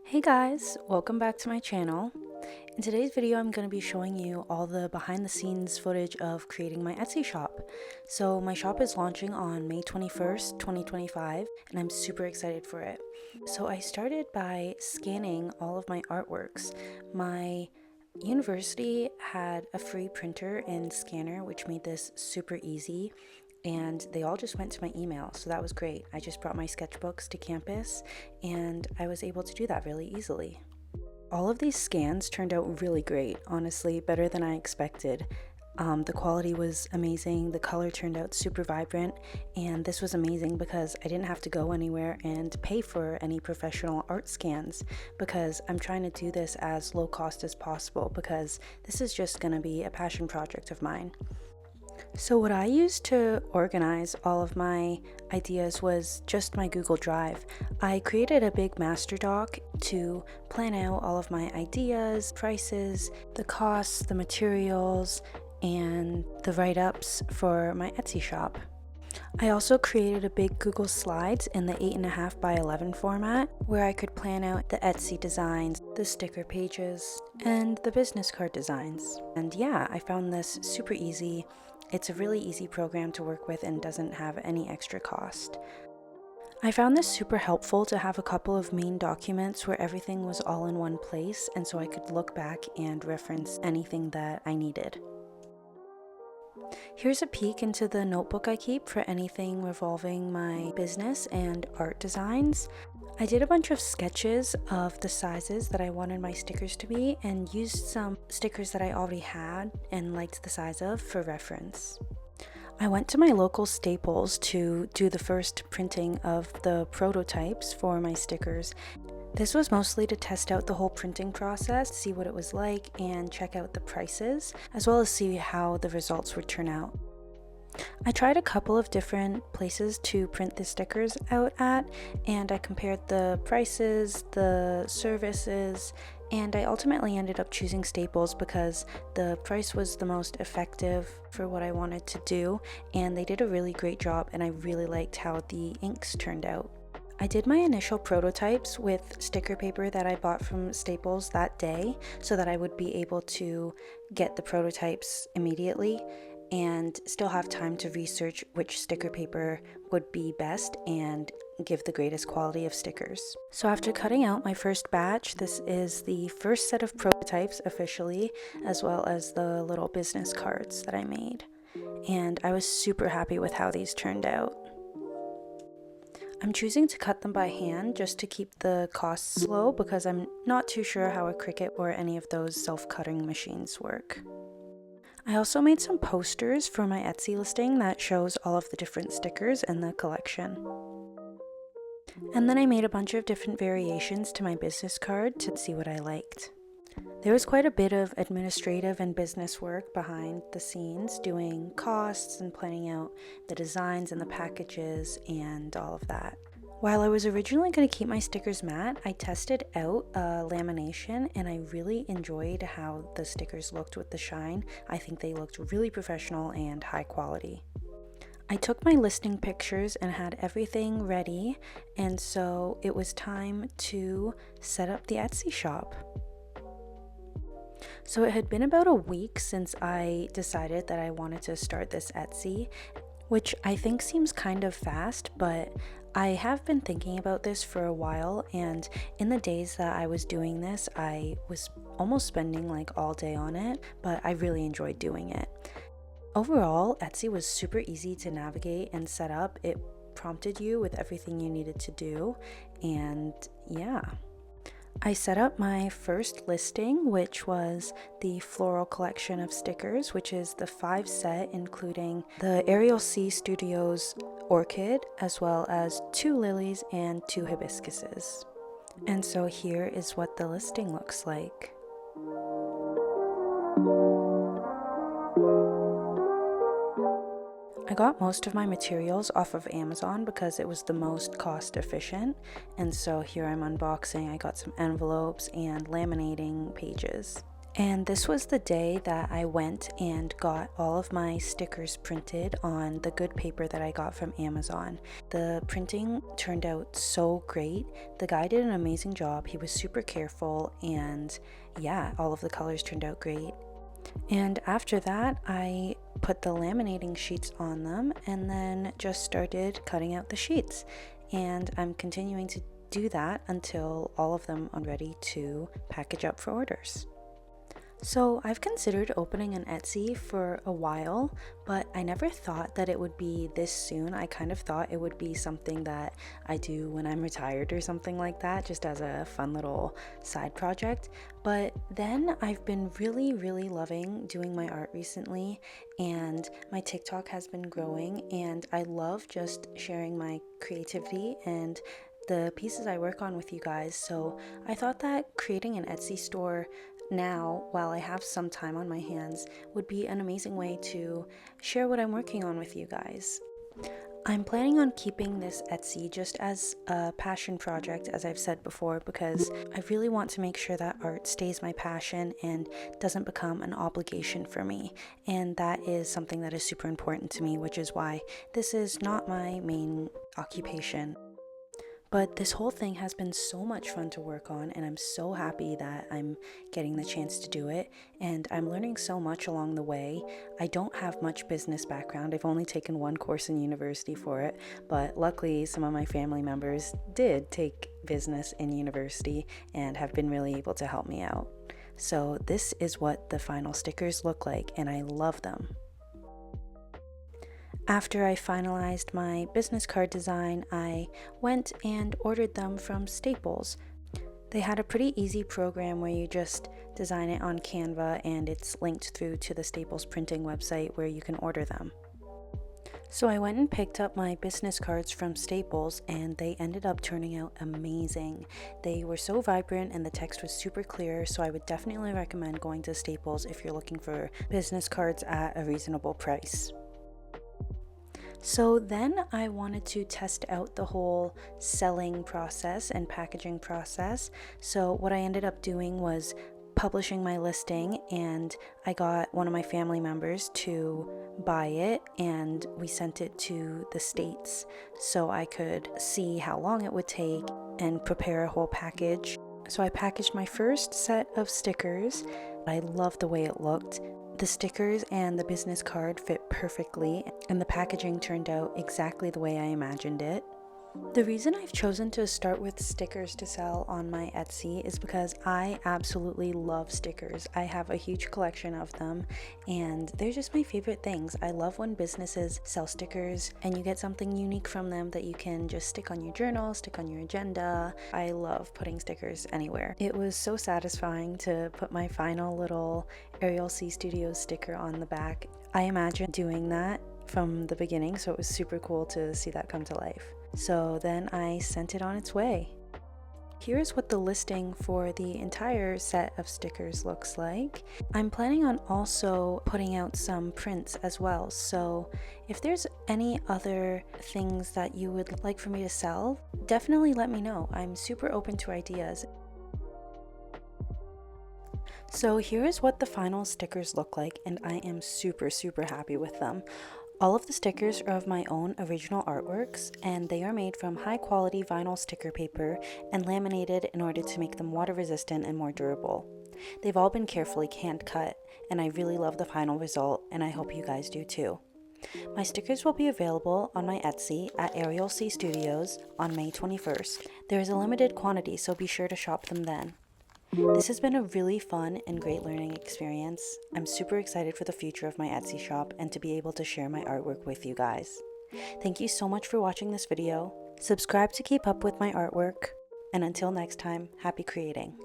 Hey guys, welcome back to my channel. In today's video, I'm going to be showing you all the behind the scenes footage of creating my Etsy shop. So my shop is launching on May 21st, 2025, and I'm super excited for it. So I started by scanning all of my artworks. My university had a free printer and scanner, which made this super easy. And they all just went to my email, so that was great. I just brought my sketchbooks to campus and I was able to do that really easily. All of these scans turned out really great, honestly, better than I expected. The quality was amazing, the color turned out super vibrant, and this was amazing because I didn't have to go anywhere and pay for any professional art scans because I'm trying to do this as low cost as possible because this is just going to be a passion project of mine. So what I used to organize all of my ideas was just my Google Drive. I created a big master doc to plan out all of my ideas, prices, the costs, the materials, and the write-ups for my Etsy shop. I also created a big Google Slides in the 8.5 by 11 format where I could plan out the Etsy designs, the sticker pages, and the business card designs. And yeah, I found this super easy. It's a really easy program to work with and doesn't have any extra cost. I found this super helpful to have a couple of main documents where everything was all in one place and so I could look back and reference anything that I needed. Here's a peek into the notebook I keep for anything revolving my business and art designs. I did a bunch of sketches of the sizes that I wanted my stickers to be and used some stickers that I already had and liked the size of for reference. I went to my local Staples to do the first printing of the prototypes for my stickers. This was mostly to test out the whole printing process, see what it was like, and check out the prices, as well as see how the results would turn out. I tried a couple of different places to print the stickers out at, and I compared the prices, the services, and I ultimately ended up choosing Staples because the price was the most effective for what I wanted to do, and they did a really great job, and I really liked how the inks turned out. I did my initial prototypes with sticker paper that I bought from Staples that day so that I would be able to get the prototypes immediately and still have time to research which sticker paper would be best and give the greatest quality of stickers. So after cutting out my first batch, this is the first set of prototypes officially, as well as the little business cards that I made. And I was super happy with how these turned out. I'm choosing to cut them by hand just to keep the costs low because I'm not too sure how a Cricut or any of those self-cutting machines work. I also made some posters for my Etsy listing that shows all of the different stickers in the collection. And then I made a bunch of different variations to my business card to see what I liked. There was quite a bit of administrative and business work behind the scenes, doing costs and planning out the designs and the packages and all of that. While I was originally going to keep my stickers matte, I tested out lamination and I really enjoyed how the stickers looked with the shine. I think they looked really professional and high quality. I took my listing pictures and had everything ready, and so it was time to set up the Etsy shop. So it had been about a week since I decided that I wanted to start this Etsy, which I think seems kind of fast, but I have been thinking about this for a while, and in the days that I was doing this, I was almost spending like all day on it, but I really enjoyed doing it. Overall, Etsy was super easy to navigate and set up. It prompted you with everything you needed to do, and yeah. I set up my first listing, which was the floral collection of stickers, which is the 5 set, including the Ariel C Studios orchid, as well as 2 lilies and 2 hibiscuses. And so here is what the listing looks like. I got most of my materials off of Amazon because it was the most cost efficient, and so here I'm unboxing. I got some envelopes and laminating pages. And this was the day that I went and got all of my stickers printed on the good paper that I got from Amazon. The printing turned out so great. The guy did an amazing job. He was super careful, and yeah, all of the colors turned out great. And after that, I put the laminating sheets on them and then just started cutting out the sheets. And I'm continuing to do that until all of them are ready to package up for orders. So I've considered opening an Etsy for a while, but I never thought that it would be this soon. I kind of thought it would be something that I do when I'm retired or something like that, just as a fun little side project. But then I've been really loving doing my art recently, and my TikTok has been growing, and I love just sharing my creativity and the pieces I work on with you guys. So I thought that creating an Etsy store now, while I have some time on my hands, would be an amazing way to share what I'm working on with you guys. I'm planning on keeping this Etsy just as a passion project, as I've said before, because I really want to make sure that art stays my passion and doesn't become an obligation for me. And that is something that is super important to me, which is why this is not my main occupation. But this whole thing has been so much fun to work on, and I'm so happy that I'm getting the chance to do it, and I'm learning so much along the way. I don't have much business background. I've only taken one course in university for it, but luckily some of my family members did take business in university and have been really able to help me out. So this is what the final stickers look like, and I love them. After I finalized my business card design, I went and ordered them from Staples. They had a pretty easy program where you just design it on Canva and it's linked through to the Staples printing website where you can order them. So I went and picked up my business cards from Staples, and they ended up turning out amazing. They were so vibrant and the text was super clear, so I would definitely recommend going to Staples if you're looking for business cards at a reasonable price. So then I wanted to test out the whole selling process and packaging process. So what I ended up doing was publishing my listing, and I got one of my family members to buy it, and we sent it to the States so I could see how long it would take and prepare a whole package. So I packaged my first set of stickers. I loved the way it looked. The stickers and the business card fit perfectly, and the packaging turned out exactly the way I imagined it. The reason I've chosen to start with stickers to sell on my Etsy is because I absolutely love stickers. I have a huge collection of them, and they're just my favorite things. I love when businesses sell stickers and you get something unique from them that you can just stick on your journal, stick on your agenda. I love putting stickers anywhere. It was so satisfying to put my final little Ariel C Studios sticker on the back. I imagined doing that from the beginning, so it was super cool to see that come to life. So then I sent it on its way. Here's what the listing for the entire set of stickers looks like. I'm planning on also putting out some prints as well, so if there's any other things that you would like for me to sell, definitely let me know. I'm super open to ideas. So here is what the final stickers look like, and I am super happy with them. All of the stickers are of my own original artworks, and they are made from high quality vinyl sticker paper and laminated in order to make them water resistant and more durable. They've all been carefully hand cut, and I really love the final result, and I hope you guys do too. My stickers will be available on my Etsy at Ariel C Studios on May 21st. There is a limited quantity, so be sure to shop them then. This has been a really fun and great learning experience. I'm super excited for the future of my Etsy shop and to be able to share my artwork with you guys. Thank you so much for watching this video. Subscribe to keep up with my artwork. And until next time, happy creating.